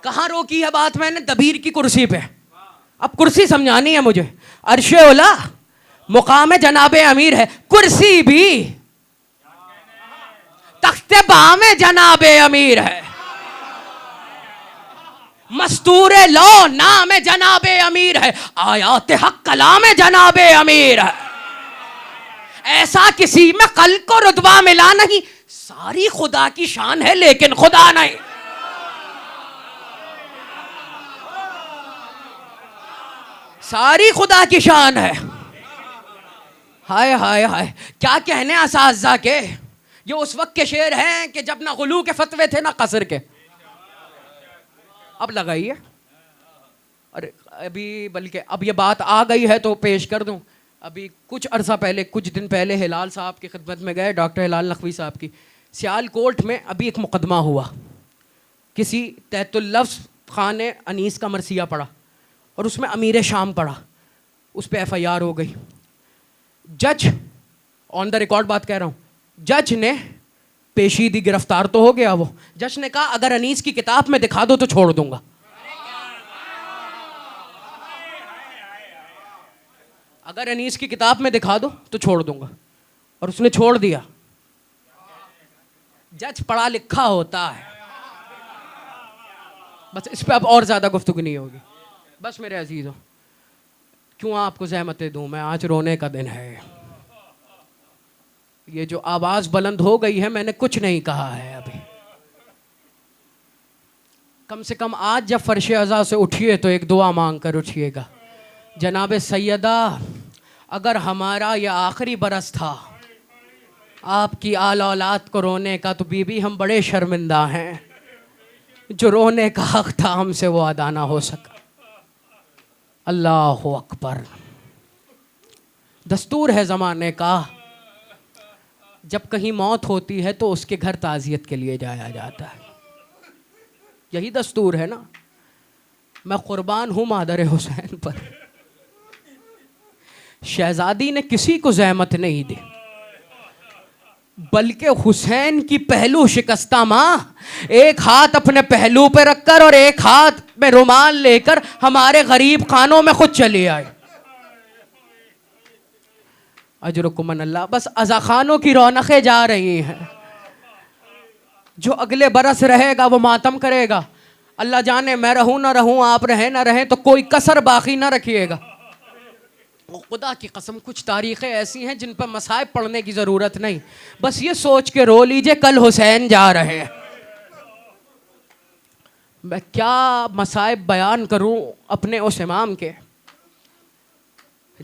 कहां रोकी है बात मैंने? दबीर की कुर्सी पे। अब कुर्सी समझानी है मुझे। अर्शे ओला मुकाम जनाबे अमीर है, कुर्सी भी तख्ते बाम जनाबे अमीर है। मस्तूरे लो नाम जनाबे अमीर है, आयात हक कलाम जनाबे अमीर है। ऐसा किसी में कल को रुतबा मिला नहीं, सारी खुदा की शान है लेकिन खुदा नहीं। सारी खुदा की शान है। हाय हाय हाय, क्या कहने असाज़ा के। ये उस वक्त के शेर हैं कि जब ना गुलू के फतवे थे ना कसर के। अब लगाइए, अरे अभी बल्कि अब ये बात आ गई है तो पेश कर दूं। अभी कुछ अरसा पहले, कुछ दिन पहले हिलाल साहब की खिदमत में गए, डॉक्टर हिलाल नकवी साहब की। सियालकोट में अभी एक मुकदमा हुआ, किसी तहतुल लफ्ज़ खान ने अनीस का मरसिया पढ़ा और उसमें अमीर शाम पढ़ा, उस पर FIR हो गई। जज, ऑन द रिकॉर्ड बात कह रहा हूँ, जज ने पेशी दी, गिरफ्तार तो हो गया वो। जज ने कहा अगर अनीस की किताब में दिखा दो तो छोड़ दूंगा। अगर अनीस की किताब में दिखा दो तो छोड़ दूंगा, और उसने छोड़ दिया। जज पढ़ा लिखा होता है। बस इस पे अब और ज्यादा गुफ्तगू नहीं होगी। बस मेरे अजीजों, क्यों आपको ज़हमतें दूं मैं, आज रोने का दिन है। ये जो आवाज़ बुलंद हो गई है, मैंने कुछ नहीं कहा है अभी। कम से कम आज जब फर्श अज़ा से उठिए तो एक दुआ मांग कर उठिएगा। जनाब सैयदा, अगर हमारा यह आखिरी बरस था आपकी आला औलाद को रोने का, तो बीबी हम बड़े शर्मिंदा हैं। जो रोने का हक था हमसे वो अदा ना हो सका। अल्लाह अकबर। दस्तूर है ज़माने का, जब कहीं मौत होती है तो उसके घर ताज़ियत के लिए जाया जाता है। यही दस्तूर है ना। मैं कुर्बान हूँ मादर हुसैन पर। शहजादी ने किसी को ज़हमत नहीं दी, बल्कि हुसैन की पहलू शिकस्ता माँ एक हाथ अपने पहलू पे रखकर और एक हाथ में रुमाल लेकर हमारे गरीब खानों में खुद चली आई। अजरुकुमन अल्लाह। बस अज़ा खानों की रौनकें जा रही हैं। जो अगले बरस रहेगा वो मातम करेगा। अल्लाह जाने मैं रहूं ना रहूं, आप रहें ना रहें, तो कोई कसर बाकी ना रखिएगा। खुदा की कसम, कुछ तारीखें ऐसी हैं जिन पर मसाइब पढ़ने की ज़रूरत नहीं, बस ये सोच के रो लीजिए कल हुसैन जा रहे हैं। मैं क्या मसाइब बयान करूं अपने उस इमाम के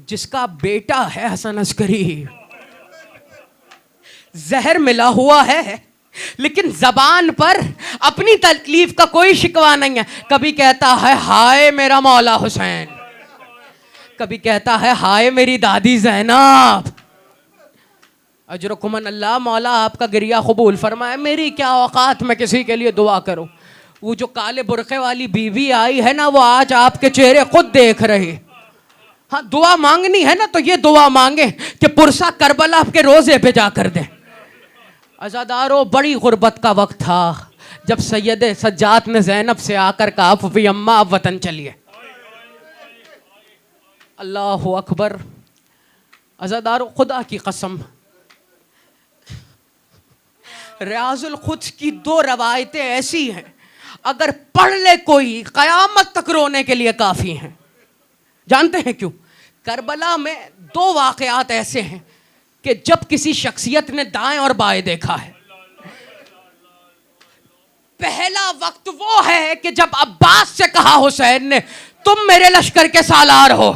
जिसका बेटा है हसन अस्करी। जहर मिला हुआ है लेकिन जबान पर अपनी तकलीफ का कोई शिकवा नहीं है। कभी कहता है हाय मेरा मौला हुसैन, कभी कहता है हाय मेरी दादी ज़ैनब। अजरुकुमन अल्लाह। मौला आपका गिरिया कबूल फरमाए। मेरी क्या औकात में किसी के लिए दुआ करूं। वो जो काले बुरखे वाली बीवी आई है ना, वो आज आपके चेहरे खुद देख रही। हाँ, दुआ मांगनी है ना तो ये दुआ मांगे कि पुरसा करबला आपके रोजे पे जाकर दे। अज़ादारों, बड़ी गुर्बत का वक्त था जब सैयद सज्जाद ने ज़ैनब से आकर कहा फूफी अम्मा अब वतन चलिए। अल्लाह अकबर। अज़ादारों, खुदा की कसम, रियाजुल खुद्स की 2 रवायतें ऐसी हैं अगर पढ़ ले कोई क़यामत तक रोने के लिए काफ़ी हैं। जानते हैं क्यों? करबला में 2 वाक़यात ऐसे हैं कि जब किसी शख्सियत ने दाएं और बाएं देखा है। पहला वक्त वो है कि जब अब्बास से कहा हुसैन ने तुम मेरे लश्कर के सालार हो,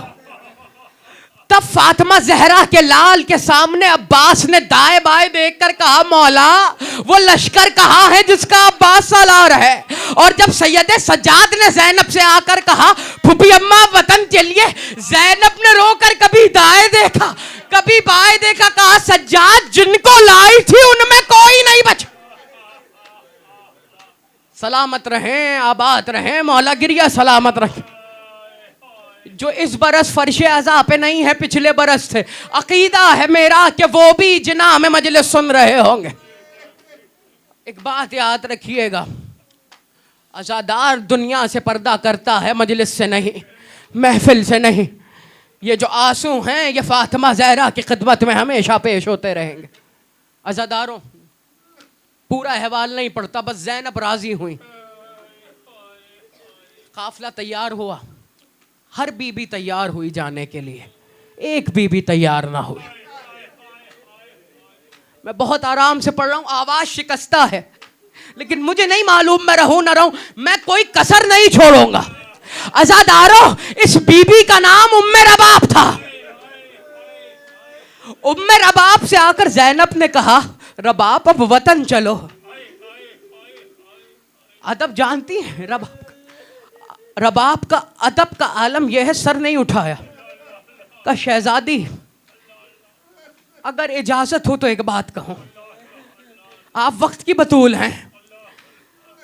तब फातिमा जहरा के लाल के सामने अब्बास ने दाएं बाएं देखकर कहा मौला वो लश्कर कहाँ है जिसका अब्बास सालार है। और जब सैयद सज्जाद ने ज़ैनब से आकर कहा फूफी अम्मा वतन चलिए, ज़ैनब ने रोकर कभी दाएं देखा कभी बाएं देखा, कहा सज्जाद जिनको लाई थी उनमें कोई नहीं बचा। सलामत रहें, आबाद रहें, मौला गिरिया सलामत रखें। जो इस बरस फर्श अज़ा पे नहीं है, पिछले बरस थे। अकीदा है मेरा कि वो भी जिना में मजलिस सुन रहे होंगे। एक बात याद रखिएगा, अज़ादार दुनिया से पर्दा करता है, मजलिस से नहीं, महफिल से नहीं। ये जो आंसू हैं ये फातिमा ज़हरा की खिदमत में हमेशा पेश होते रहेंगे। अज़ादारों, पूरा अहवाल नहीं पढ़ता, बस ज़ैनब राजी हुई, काफिला तैयार हुआ। हर बीबी तैयार हुई जाने के लिए, एक बीबी तैयार ना हुई। मैं बहुत आराम से पढ़ रहा हूँ, आवाज शिकस्ता है, लेकिन मुझे नहीं मालूम मैं रहूं ना रहूं, मैं कोई कसर नहीं छोड़ूंगा। अज़ादारों, इस बीबी का नाम उम्मे रबाब था। उम्मे रबाब से आकर ज़ैनब ने कहा, रबाब अब वतन चलो। अदब जानती है रबाब का अदब का आलम यह है, सर नहीं उठाया। का शहजादी, अगर इजाजत हो तो एक बात कहूं, आप वक्त की बतूल हैं,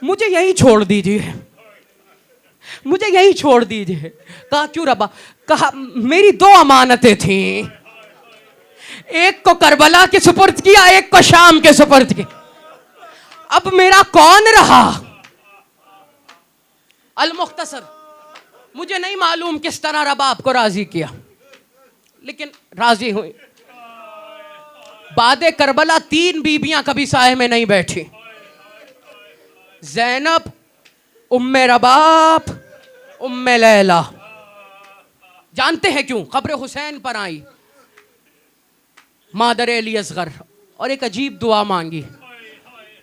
मुझे यही छोड़ दीजिए, मुझे यही छोड़ दीजिए। कहा क्यों रबा? कहा मेरी दो अमानतें थीं, एक को करबला के सुपुर्द किया, एक को शाम के सुपुर्द किया, अब मेरा कौन रहा? अल मुख्तसर, मुझे नहीं मालूम किस तरह रबाब को राजी किया, लेकिन राजी हुई। बादे करबला 3 बीबियां कभी साए में नहीं बैठी, ज़ैनब, उम्मे रबाब, उम्मे लैला। जानते हैं क्यों? कब्र हुसैन पर आई मादर अली असगर और एक अजीब दुआ मांगी।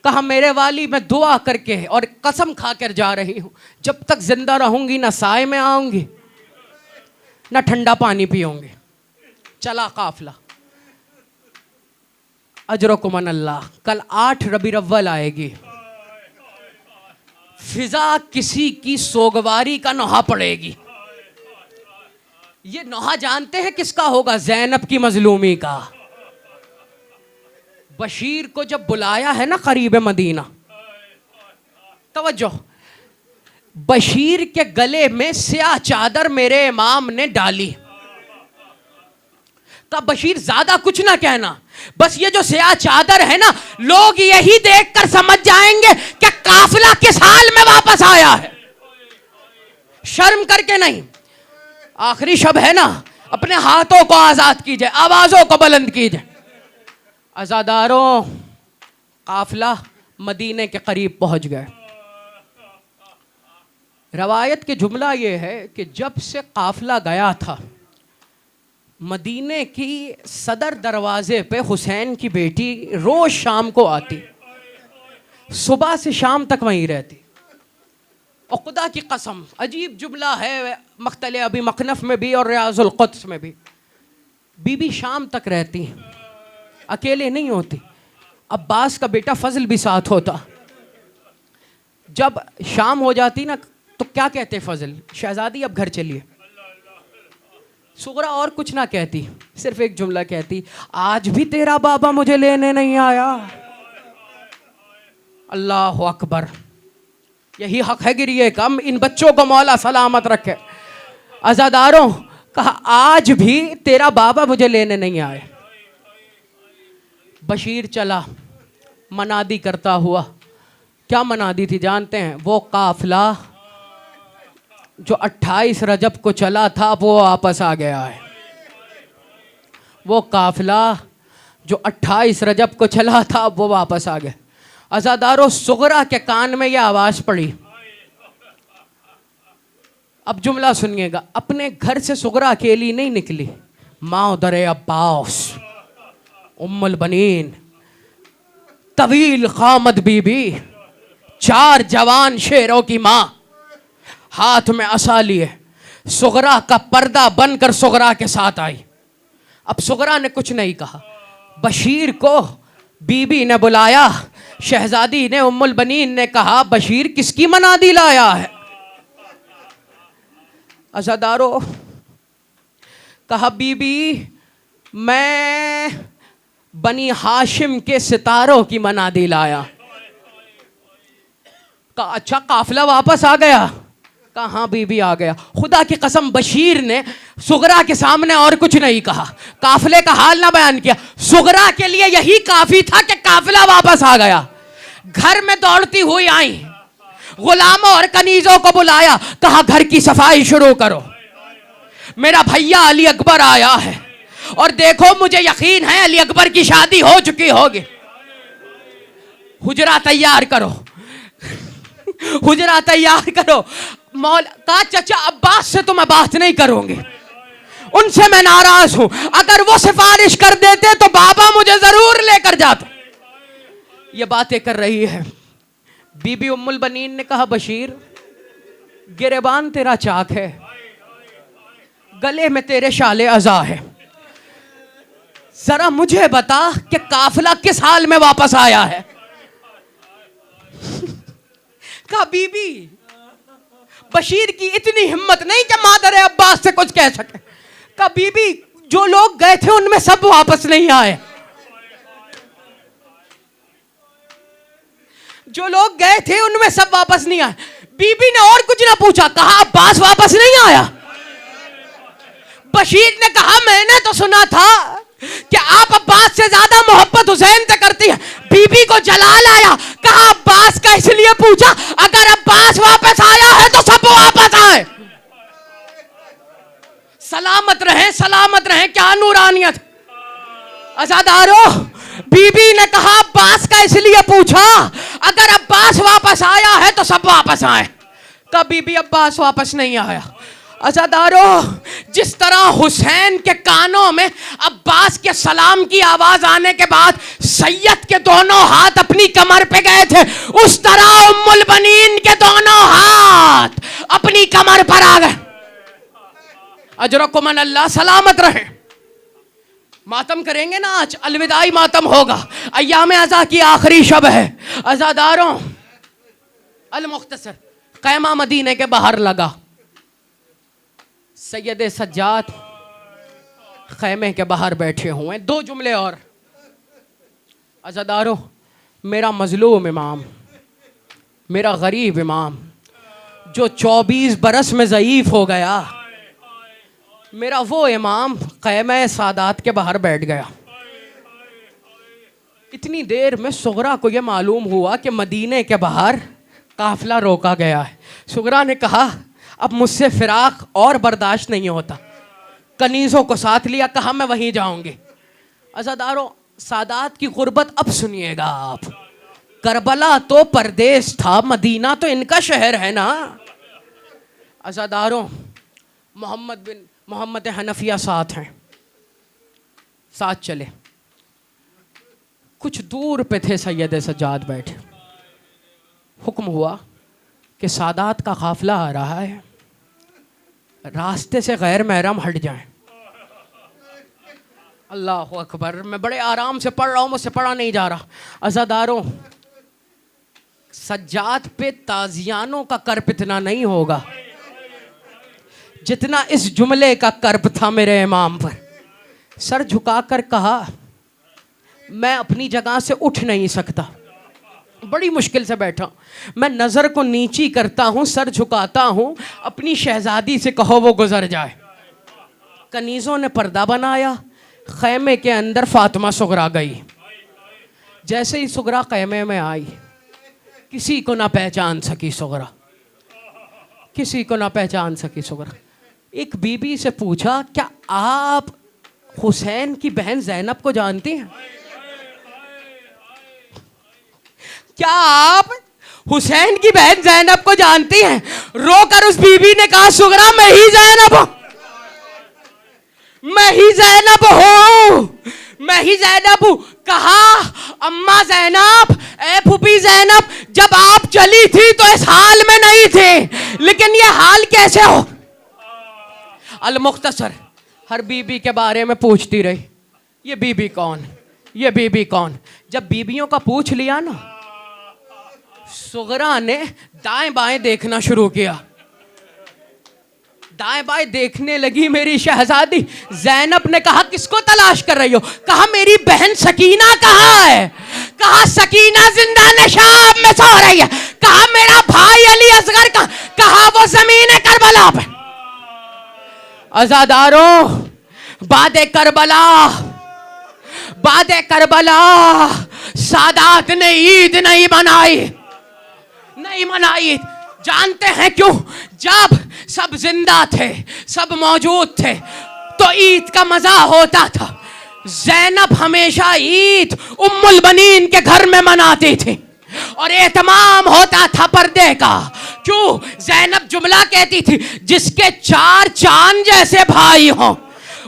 कहा मेरे वाली, मैं दुआ करके और कसम खाकर जा रही हूं, जब तक जिंदा रहूंगी ना साए में आऊंगी ना ठंडा पानी पीऊंगी। चला काफिला, अजरकुमन अल्लाह। कल 8 रबी अव्वल आएगी, फिजा किसी की सोगवारी का नोहा पड़ेगी। ये नोहा जानते हैं किसका होगा? ज़ैनब की मजलूमी का। बशीर को जब बुलाया है ना करीब मदीना, तवज्जो, बशीर के गले में स्याह चादर मेरे इमाम ने डाली। तब बशीर ज्यादा कुछ ना कहना, बस ये जो स्याह चादर है ना, लोग यही देखकर समझ जाएंगे कि काफिला किस हाल में वापस आया है। शर्म करके नहीं, आखिरी शब है ना, अपने हाथों को आजाद कीजिए, आवाजों को बुलंद कीजिए। अज़ादारों, काफिला मदीने के करीब पहुंच गए। रवायत के जुमला ये है कि जब से काफिला गया था, मदीने की सदर दरवाजे पे हुसैन की बेटी रोज शाम को आती, सुबह से शाम तक वहीं रहती। और खुदा की कसम, अजीब जुमला है, मख्तले अभी मखनफ में भी और रियाजुल कुद्स में भी, बीबी शाम तक रहती, अकेले नहीं होती। अब्बास का बेटा फजल भी साथ होता। जब शाम हो जाती ना, तो क्या कहते फजल? शहजादी अब घर चलिए। सुगरा और कुछ ना कहती, सिर्फ एक जुमला कहती, आज भी तेरा बाबा मुझे लेने नहीं आया। अल्लाह अकबर, यही हक है गिरिए कम, इन बच्चों को मौला सलामत रखे। अज़ादारों, कहा आज भी तेरा बाबा मुझे लेने नहीं आए। बशीर चला मनादी करता हुआ। क्या मनादी थी जानते हैं? वो काफिला जो 28 रजब को चला था वो वापस आ गया है। वो काफिला जो 28 रजब को चला था वो वापस आ गया। अज़ादारों, सुगरा के कान में यह आवाज पड़ी। अब जुमला सुनिएगा, अपने घर से सुगरा अकेली नहीं निकली, माँ दरे अब्बास उम्मुल बनीन तवील कामत बीबी, 4 जवान शेरों की माँ, हाथ में असा लिए सुगरा का पर्दा बनकर सुगरा के साथ आई। अब सुगरा ने कुछ नहीं कहा, बशीर को बीबी ने बुलाया। शहजादी ने, उम्मुल बनीन ने कहा, बशीर किसकी मनादी लाया है? अज़ादारों, कहा बीबी मैं बनी हाशिम के सितारों की मनादी लाया। कहा अच्छा काफिला वापस आ गया? कहा हाँ बीबी आ गया। खुदा की कसम बशीर ने सुगरा के सामने और कुछ नहीं कहा, काफिले का हाल ना बयान किया। सुगरा के लिए यही काफी था कि काफिला वापस आ गया। घर में दौड़ती हुई आई, गुलामों और कनीजों को बुलाया, कहा घर की सफाई शुरू करो, मेरा भैया अली अकबर आया है और देखो मुझे यकीन है अली अकबर की शादी हो चुकी होगी, हुजरा तैयार करो हुजरा तैयार करो। मौल कहा चाचा अब्बास से तो मैं बात नहीं करूंगी, उनसे मैं नाराज हूं, अगर वो सिफारिश कर देते तो बाबा मुझे जरूर लेकर जाते। ये बातें कर रही है। बीबी उम्मुल बनीन ने कहा बशीर गिरेबान तेरा चाक है, गले में तेरे शाले अज़ा है, जरा मुझे बता कि काफिला किस हाल में वापस आया है। कहा बीबी बशीर की इतनी हिम्मत नहीं कि मादर अब्बास से कुछ कह सके। कहा बीबी जो लोग गए थे उनमें सब वापस नहीं आए, जो लोग गए थे उनमें सब वापस नहीं आए। बीबी ने और कुछ ना पूछा, कहा अब्बास वापस नहीं आया? बशीर ने कहा मैंने तो सुना था कि आप अब्बास से ज्यादा मोहब्बत हुसैन से करती हैं। बीबी को जलाल आया, कहा अब्बास का इसलिए पूछा, अगर अब्बास वापस आया है तो सब वापस आए। सलामत रहे, क्या नूरानियत। अज़ादारो बीबी ने कहा अब्बास का इसलिए पूछा, अगर अब्बास वापस आया है तो सब वापस आए। कब बीबी अब्बास वापस नहीं आया। अज़ादारो जिस तरह हुसैन के कानों में अब्बास के सलाम की आवाज आने के बाद सैयद के दोनों हाथ अपनी कमर पे गए थे, उस तरह उम्मुल बनीन के दोनों हाथ अपनी कमर पर आ गए। अजरकुमन अल्लाह, सलामत रहे। मातम करेंगे ना आज, अलविदाई मातम होगा, अय्याम अज़ा की आखिरी शब है। अज़ादारों अल मुख्तसर क़ैमा मदीने के बाहर लगा, सैयद सज्जाद खैमे के बाहर बैठे हुए हैं। दो जुमले और। अज़ादारों मेरा मजलूम इमाम, मेरा गरीब इमाम जो 24 बरस में ज़ईफ हो गया, मेरा वो इमाम क़ैमे सादात के बाहर बैठ गया। इतनी देर में सुगरा को यह मालूम हुआ कि मदीने के बाहर काफिला रोका गया है। सुगरा ने कहा अब मुझसे फिराक और बर्दाश्त नहीं होता, कनीज़ों को साथ लिया, कहा मैं वहीं जाऊंगी। अज़ादारों सादात की गुर्बत अब सुनिएगा आप। करबला तो परदेश था, मदीना तो इनका शहर है ना। अज़ादारों मोहम्मद हनफिया साथ हैं, साथ चले। कुछ दूर पे थे सैयद सज्जाद बैठे। हुक्म हुआ कि सादात का काफिला आ रहा है, रास्ते से गैर महरम हट जाएं। अल्लाह अकबर, मैं बड़े आराम से पढ़ रहा हूँ, मुझसे पढ़ा नहीं जा रहा। अज़ादारों सज्जाद पे ताजियानों का कर्ब इतना नहीं होगा जितना इस जुमले का कर्ब था मेरे इमाम पर। सर झुकाकर कहा मैं अपनी जगह से उठ नहीं सकता, बड़ी मुश्किल से बैठा। मैं नज़र को नीची करता हूँ, सर झुकाता हूँ, अपनी शहजादी से कहो वो गुजर जाए। कनीज़ों ने पर्दा बनाया, खैमे के अंदर फातिमा सुगरा गई। जैसे ही सुगरा खैमे में आई, किसी को ना पहचान सकी सुगरा, किसी को ना पहचान सकी सुगरा। एक बीबी से पूछा क्या आप हुसैन की बहन ज़ैनब को जानती हैं? क्या आप हुसैन की बहन ज़ैनब को जानती हैं? रोकर उस बीबी ने कहा सुगरा मैं ही ज़ैनब हूं, मैं ही ज़ैनब हूं, मैं ही ज़ैनब हूं। कहा अम्मा ज़ैनब, ए फूफी ज़ैनब, जब आप चली थी तो इस हाल में नहीं थे, लेकिन ये हाल कैसे हो? अल मुख्तसर हर बीबी के बारे में पूछती रही, ये बीबी कौन, ये बीबी कौन। जब बीबियों का पूछ लिया ना, सुगरा ने दाएं बाएं देखना शुरू किया। दाएं बाएं देखने लगी मेरी शहजादी। ज़ैनब ने कहा किसको तलाश कर रही हो? कहा मेरी बहन सकीना कहाँ है? कहा सकीना जिंदा नशाब में सो रही है, कहा मेरा भाई अली असगर का, कहा वो जमीन करबला पे। अज़ादारों, बादे करबला, बादे करबला सादात ने ईद नहीं मनाई, नहीं मनाई। जानते हैं क्यों? जब सब जिंदा थे, सब मौजूद थे, तो ईद का मजा होता था। ज़ैनब हमेशा ईद उम्मुल बनीन के घर में मनाती थी और एहतमाम होता था पर्दे का। क्यों? ज़ैनब जुमला कहती थी, जिसके 4 चांद जैसे भाई हों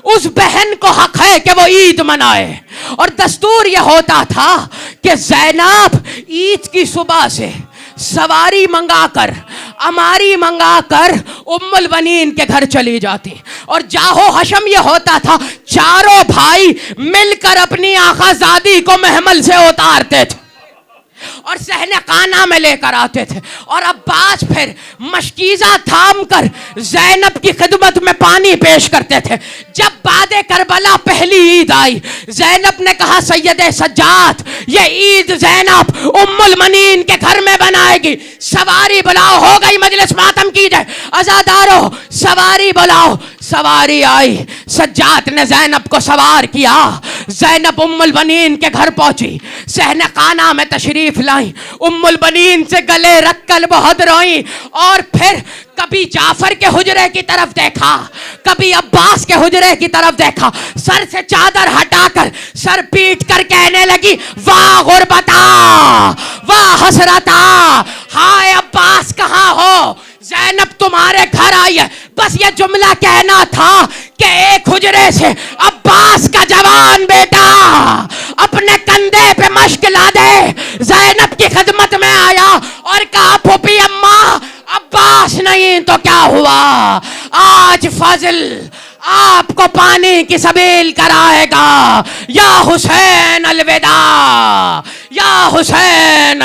उस बहन को हक है कि वो ईद मनाए। और दस्तूर यह होता था कि ज़ैनब ईद की सुबह से सवारी मंगाकर, अमारी मंगाकर उम्मुल बनीन के घर चली जाती और जाहो हशम यह होता था, चारों भाई मिलकर अपनी आखाजादी को महमल से उतारते थे और सहने खाना में लेकर आते थे। और अब्बास फिर मशकीज़ा थाम कर ज़ैनब की खिदमत में पानी पेश करते थे। जब बादे करबला पहली ईद आई, ज़ैनब ने कहा, सैयदे सज्जाद, ये ईद ज़ैनब उम्मुल मनीन के घर में बनाएगी, सवारी बुलाओ, हो गई मजलिस मातम की जाए। अज़ादारों, सवारी बुलाओ। सवारी आई, सज्जाद ने ज़ैनब को सवार किया। ज़ैनब उम्मुल बनीन के घर पहुंची, सहने खाना में तशरीफ लाई, उम्मुल बनीन से गले रख कर बहुत रोई और फिर कभी जाफर के हुजरे की तरफ देखा, कभी अब्बास के हुजरे की तरफ देखा, सर से चादर हटाकर सर पीट कर कहने लगी, वाह गुरबता, वाह हसरता, हाय अब्बास कहाँ हो? ज़ैनब तुम्हारे घर आई है। बस ये जुमला कहना था कि एक हुजरे से अब्बास का जवान बेटा अपने कंधे पे मश्क ला दे, ज़ैनब की खिदमत में आया और कहा, फूफी अम्मा, अब्बास नहीं तो क्या हुआ, आज फाजिल आपको पानी की सबील कराएगा। या हुसैन अलविदा, या हुसैन